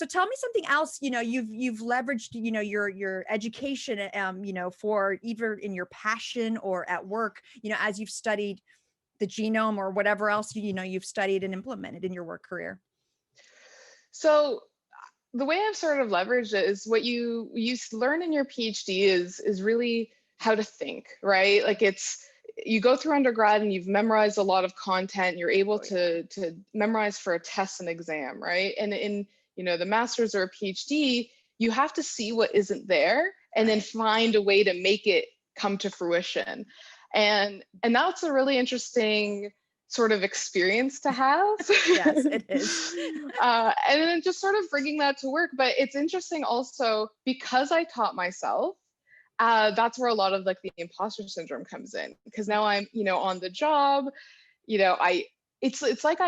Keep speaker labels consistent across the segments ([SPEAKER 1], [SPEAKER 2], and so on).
[SPEAKER 1] So tell me something else, you've leveraged, your education, for either in your passion or at work, as you've studied the genome or whatever else, you've studied and implemented in your work career.
[SPEAKER 2] So the way I've sort of leveraged it is what you learn in your PhD is really how to think, right? Like you go through undergrad and you've memorized a lot of content, you're able to memorize for a test and exam, right? And in the master's or a PhD, you have to see what isn't there and then find a way to make it come to fruition. And that's a really interesting sort of experience to have.
[SPEAKER 1] Yes, it is.
[SPEAKER 2] And then just sort of bringing that to work. But it's interesting also because I taught myself, that's where a lot of like the imposter syndrome comes in, because now I'm, on the job, it's like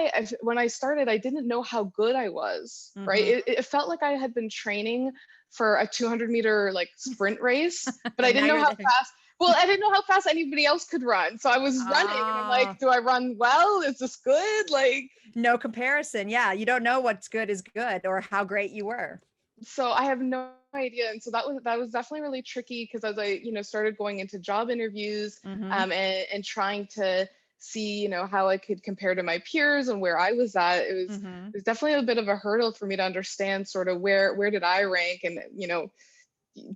[SPEAKER 2] when I started, I didn't know how good I was, right? It felt like I had been training for a 200-meter like sprint race, but I didn't know how fast. Well, I didn't know how fast anybody else could run. So I was running and I'm like, do I run well? Is this good? Like,
[SPEAKER 1] no comparison. Yeah. You don't know what's good is good or how great you were.
[SPEAKER 2] So I have no idea. And so that was definitely really tricky, because as I, started going into job interviews, and trying to see, how I could compare to my peers and where I was at, it was definitely a bit of a hurdle for me to understand sort of where did I rank, and,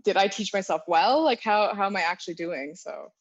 [SPEAKER 2] did I teach myself well? Like how am I actually doing? So